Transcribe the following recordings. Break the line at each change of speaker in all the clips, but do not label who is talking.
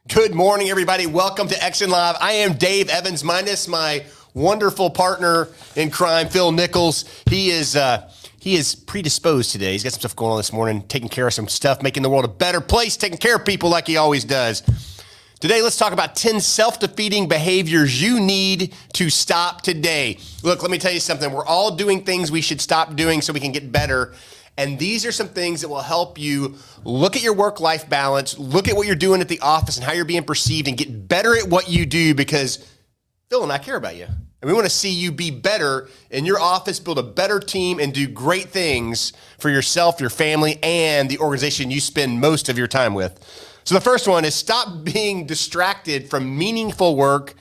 Good morning, everybody. Welcome to EXSIN Live. I am Dave Evans, minus my wonderful partner in crime, Phil Nichols. He is predisposed today. He's got some stuff going on this morning, taking care of some stuff, making the world a better place, taking care of people like he always does. Today, let's talk about 10 self-defeating behaviors you need to stop today. Look, let me tell you something. We're all doing things we should stop doing so we can get better. And these are some things that will help you look at your work-life balance, look at what you're doing at the office and how you're being perceived, and get better at what you do, because Phil and I care about you. And we want to see you be better in your office, build a better team, and do great things for yourself, your family, and the organization you spend most of your time with. So the first one is stop being distracted from meaningful work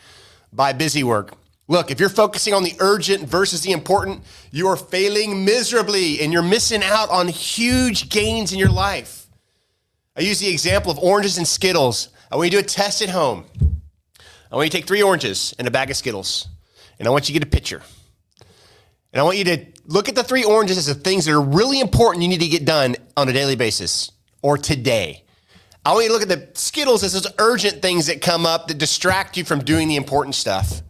by busy work. Look, if you're focusing on the urgent versus the important, you are failing miserably and you're missing out on huge gains in your life. I use the example of oranges and Skittles. I want you to do a test at home. I want you to take 3 oranges and a bag of Skittles, and I want you to get a picture. And I want you to look at the 3 oranges as the things that are really important you need to get done on a daily basis or today. I want you to look at the Skittles as those urgent things that come up that distract you from doing the important stuff.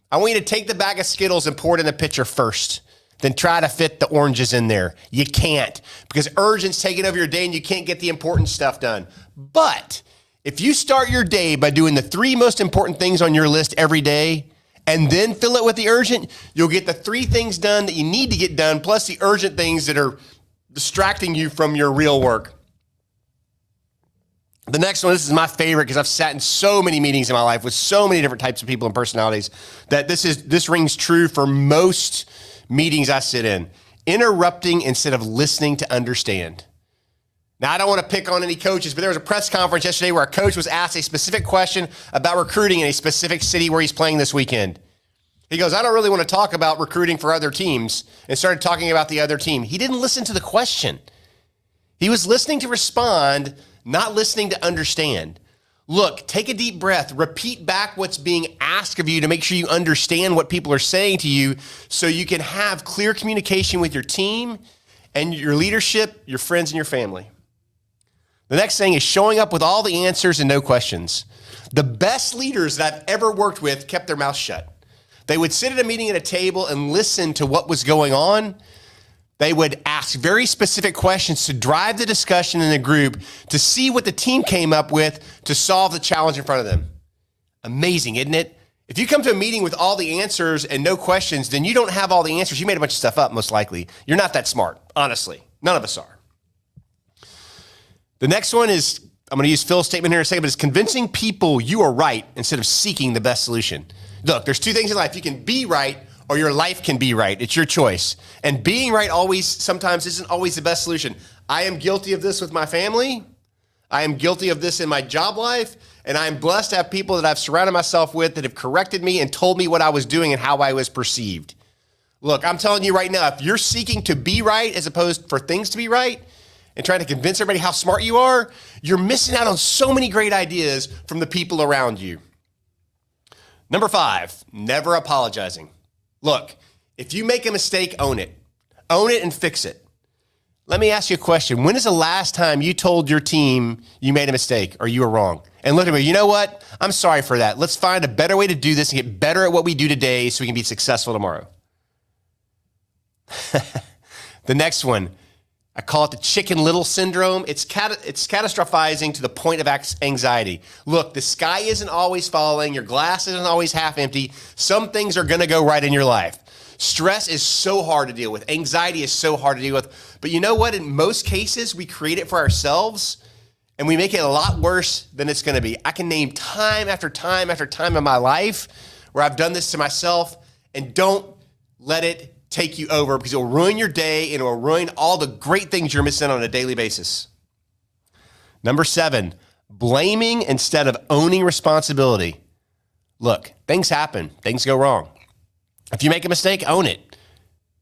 I want you to take the bag of Skittles and pour it in the pitcher first, then try to fit the oranges in there. You can't, because urgent's taking over your day and you can't get the important stuff done. But if you start your day by doing the 3 most important things on your list every day and then fill it with the urgent, you'll get the 3 things done that you need to get done, plus the urgent things that are distracting you from your real work. The next one, this is my favorite because I've sat in so many meetings in my life with so many different types of people and personalities that this rings true for most meetings I sit in. Interrupting instead of listening to understand. Now, I don't want to pick on any coaches, but there was a press conference yesterday where a coach was asked a specific question about recruiting in a specific city where he's playing this weekend. He goes, I don't really want to talk about recruiting for other teams, and started talking about the other team. He didn't listen to the question. He was listening to respond, not listening to understand. Look, take a deep breath, repeat back what's being asked of you to make sure you understand what people are saying to you so you can have clear communication with your team and your leadership, your friends, and your family. The next thing is showing up with all the answers and no questions. The best leaders that I've ever worked with kept their mouth shut. They would sit at a meeting at a table and listen to what was going on. They would ask very specific questions to drive the discussion in the group to see what the team came up with to solve the challenge in front of them. Amazing, isn't it? If you come to a meeting with all the answers and no questions, then you don't have all the answers. You made a bunch of stuff up, most likely. You're not that smart, honestly. None of us are. The next one is, I'm going to use Phil's statement here in a second, but it's convincing people you are right instead of seeking the best solution. Look, there's 2 things in life. You can be right, or your life can be right. It's your choice. And being right sometimes isn't always the best solution. I am guilty of this with my family. I am guilty of this in my job life. And I am blessed to have people that I've surrounded myself with that have corrected me and told me what I was doing and how I was perceived. Look, I'm telling you right now, if you're seeking to be right as opposed for things to be right and trying to convince everybody how smart you are, you're missing out on so many great ideas from the people around you. Number 5, never apologizing. Look, if you make a mistake, own it. Own it and fix it. Let me ask you a question. When is the last time you told your team you made a mistake or you were wrong? And look at me, you know what? I'm sorry for that. Let's find a better way to do this and get better at what we do today so we can be successful tomorrow. The next one, I call it the Chicken Little syndrome. It's catastrophizing to the point of anxiety. Look, the sky isn't always falling. Your glass isn't always half empty. Some things are going to go right in your life. Stress is so hard to deal with. Anxiety is so hard to deal with. But you know what? In most cases, we create it for ourselves, and we make it a lot worse than it's going to be. I can name time after time after time in my life where I've done this to myself, and don't let it take you over, because it'll ruin your day and it will ruin all the great things you're missing on a daily basis. Number 7, blaming instead of owning responsibility. Look, things happen. Things go wrong. If you make a mistake, own it.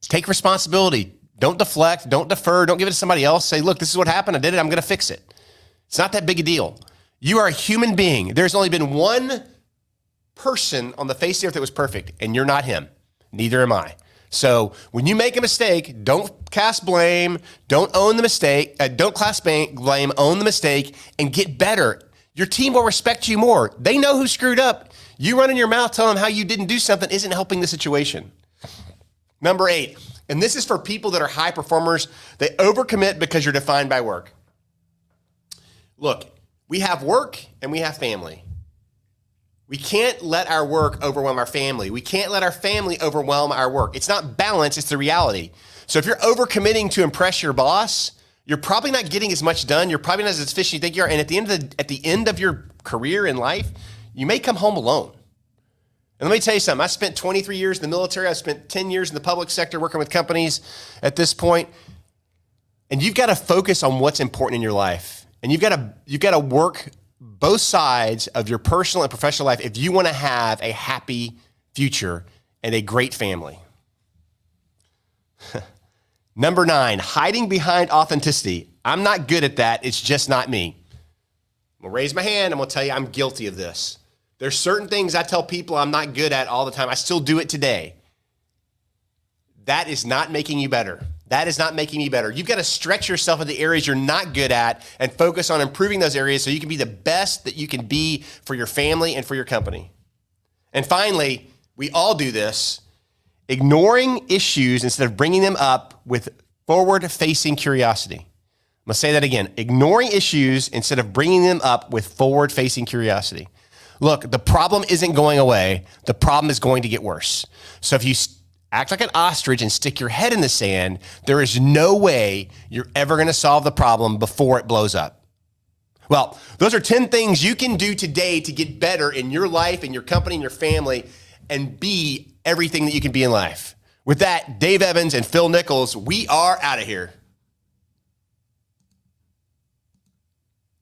Take responsibility. Don't deflect. Don't defer. Don't give it to somebody else. Say, look, this is what happened. I did it. I'm going to fix it. It's not that big a deal. You are a human being. There's only been one person on the face of the earth that was perfect, and you're not him. Neither am I. So when you make a mistake, don't cast blame, don't own the mistake, don't cast blame, own the mistake, and get better. Your team will respect you more. They know who screwed up. You running your mouth telling them how you didn't do something isn't helping the situation. Number 8, and this is for people that are high performers, they overcommit because you're defined by work. Look, we have work and we have family. We can't let our work overwhelm our family. We can't let our family overwhelm our work. It's not balance, it's the reality. So if you're overcommitting to impress your boss, you're probably not getting as much done. You're probably not as efficient as you think you are. And at the end of your career in life, you may come home alone. And let me tell you something. I spent 23 years in the military. I spent 10 years in the public sector working with companies at this point. And you've got to focus on what's important in your life. And you've got to work both sides of your personal and professional life if you want to have a happy future and a great family. Number 9, hiding behind authenticity. I'm not good at that. It's just not me. I'm going to raise my hand. I'm going to tell you I'm guilty of this. There's certain things I tell people I'm not good at all the time. I still do it today. That is not making you better. That is not making me better. You've got to stretch yourself in the areas you're not good at and focus on improving those areas so you can be the best that you can be for your family and for your company. And finally, we all do this, ignoring issues instead of bringing them up with forward-facing curiosity. I'm going to say that again. Ignoring issues instead of bringing them up with forward-facing curiosity. Look, the problem isn't going away. The problem is going to get worse. So if you act like an ostrich and stick your head in the sand, there is no way you're ever going to solve the problem before it blows up. Well, those are 10 things you can do today to get better in your life, in your company, in your family, and be everything that you can be in life. With that, Dave Evans and Phil Nichols, we are out of here.